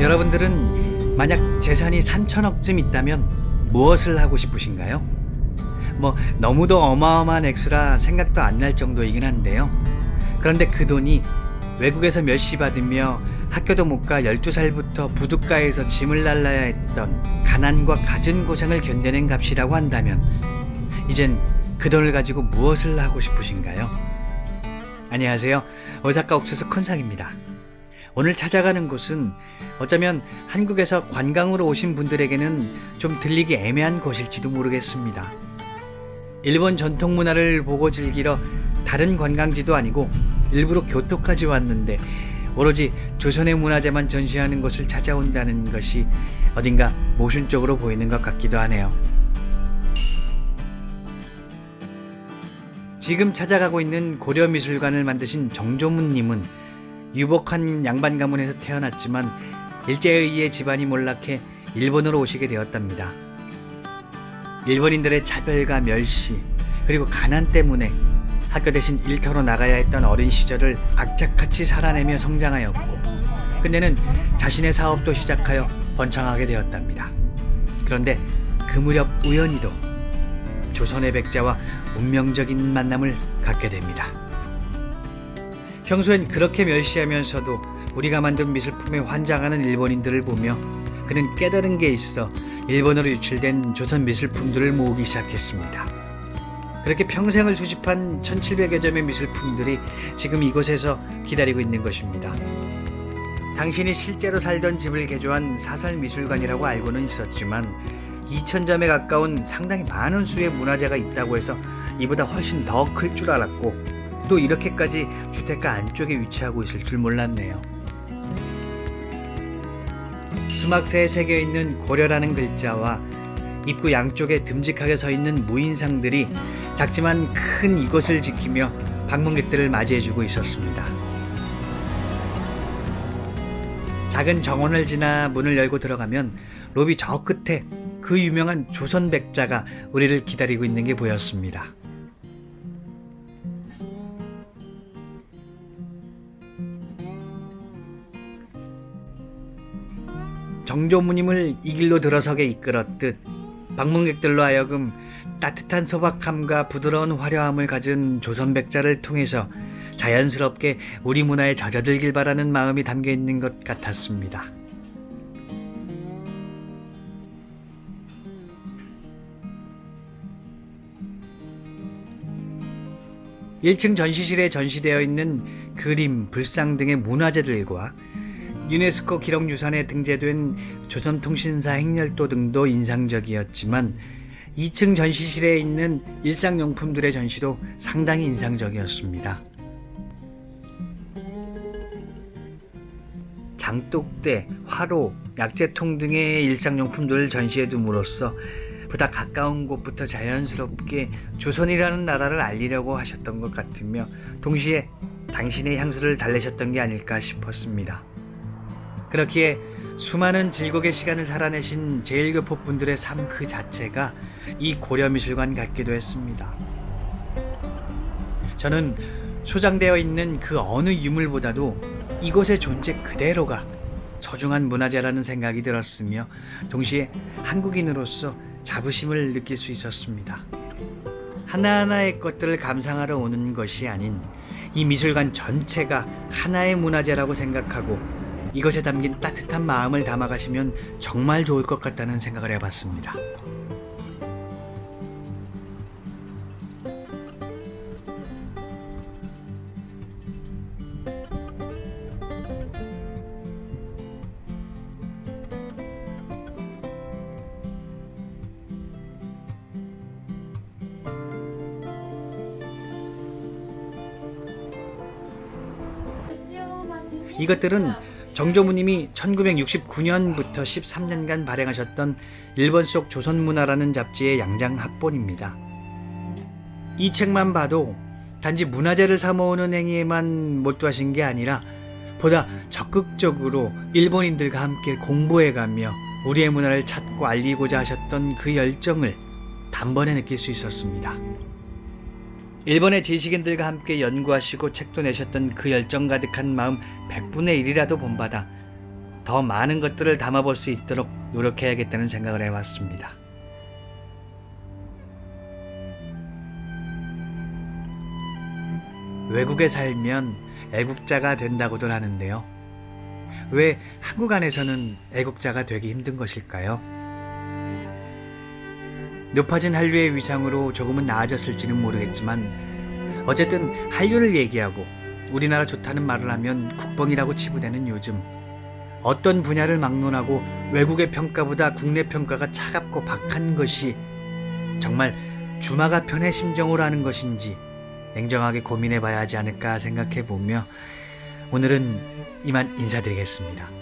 여러분들은 만약 재산이 3천억쯤 있다면 무엇을 하고 싶으신가요? 너무도 어마어마한 액수라 생각도 안 날 정도이긴 한데요. 그런데 그 돈이 외국에서 멸시 받으며 학교도 못 가 12살부터 부둣가에서 짐을 날라야 했던 가난과 갖은 고생을 견뎌낸 값이라고 한다면 이젠 그 돈을 가지고 무엇을 하고 싶으신가요? 안녕하세요. 오사카 옥수수 콘상입니다. 오늘 찾아가는 곳은 어쩌면 한국에서 관광으로 오신 분들에게는 좀 들리기 애매한 곳일지도 모르겠습니다. 일본 전통 문화를 보고 즐기러 다른 관광지도 아니고 일부러 교토까지 왔는데 오로지 조선의 문화재만 전시하는 곳을 찾아온다는 것이 어딘가 모순적으로 보이는 것 같기도 하네요. 지금 찾아가고 있는 고려미술관을 만드신 정조문님은 유복한 양반 가문에서 태어났지만 일제에 의해 집안이 몰락해 일본으로 오시게 되었답니다. 일본인들의 차별과 멸시 그리고 가난 때문에 학교 대신 일터로 나가야 했던 어린 시절을 악착같이 살아내며 성장하였고 그때는 자신의 사업도 시작하여 번창하게 되었답니다. 그런데 그 무렵 우연히도 조선의 백자와 운명적인 만남을 갖게 됩니다. 평소엔 그렇게 멸시하면서도 우리가 만든 미술품에 환장하는 일본인들을 보며 그는 깨달은 게 있어 일본으로 유출된 조선 미술품들을 모으기 시작했습니다. 그렇게 평생을 수집한 1700여 점의 미술품들이 지금 이곳에서 기다리고 있는 것입니다. 당신이 실제로 살던 집을 개조한 사설미술관이라고 알고는 있었지만 2000점에 가까운 상당히 많은 수의 문화재가 있다고 해서 이보다 훨씬 더 클 줄 알았고 또 이렇게까지 주택가 안쪽에 위치하고 있을 줄 몰랐네요. 수막새에 새겨있는 고려라는 글자와 입구 양쪽에 듬직하게 서있는 무인상들이 작지만 큰 이곳을 지키며 방문객들을 맞이해주고 있었습니다. 작은 정원을 지나 문을 열고 들어가면 로비 저 끝에 그 유명한 조선 백자가 우리를 기다리고 있는 게 보였습니다. 정조무님을 이 길로 들어서게 이끌었듯 방문객들로 하여금 따뜻한 소박함과 부드러운 화려함을 가진 조선 백자를 통해서 자연스럽게 우리 문화에 젖어들길 바라는 마음이 담겨 있는 것 같았습니다. (1층) 전시실에 전시되어 있는 그림, 불상 등의 문화재들과 유네스코 기록유산에 등재된 조선통신사 행렬도 등도 인상적이었지만 2층 전시실에 있는 일상용품들의 전시도 상당히 인상적이었습니다. 장독대, 화로, 약재통 등의 일상용품들을 전시해 둠으로써 보다 가까운 곳부터 자연스럽게 조선이라는 나라를 알리려고 하셨던 것 같으며 동시에 당신의 향수를 달래셨던 게 아닐까 싶었습니다. 그렇기에 수많은 질곡의 시간을 살아내신 제1교포분들의 삶 그 자체가 이 고려미술관 같기도 했습니다. 저는 소장되어 있는 그 어느 유물보다도 이곳의 존재 그대로가 소중한 문화재라는 생각이 들었으며 동시에 한국인으로서 자부심을 느낄 수 있었습니다. 하나하나의 것들을 감상하러 오는 것이 아닌 이 미술관 전체가 하나의 문화재라고 생각하고 이것에 담긴 따뜻한 마음을 담아가시면 정말 좋을 것 같다는 생각을 해봤습니다. 이것들은 정조무님이 1969년부터 13년간 발행하셨던 일본 속 조선문화라는 잡지의 양장 합본입니다. 이 책만 봐도 단지 문화재를 사모으는 행위에만 몰두하신 게 아니라 보다 적극적으로 일본인들과 함께 공부해가며 우리의 문화를 찾고 알리고자 하셨던 그 열정을 단번에 느낄 수 있었습니다. 일본의 지식인들과 함께 연구하시고 책도 내셨던 그 열정 가득한 마음 100분의 1이라도 본받아 더 많은 것들을 담아볼 수 있도록 노력해야겠다는 생각을 해왔습니다. 외국에 살면 애국자가 된다고들 하는데요. 왜 한국 안에서는 애국자가 되기 힘든 것일까요? 높아진 한류의 위상으로 조금은 나아졌을지는 모르겠지만 어쨌든 한류를 얘기하고 우리나라 좋다는 말을 하면 국뽕이라고 치부되는 요즘, 어떤 분야를 막론하고 외국의 평가보다 국내 평가가 차갑고 박한 것이 정말 주마가 편의 심정으로 하는 것인지 냉정하게 고민해 봐야 하지 않을까 생각해 보며 오늘은 이만 인사드리겠습니다.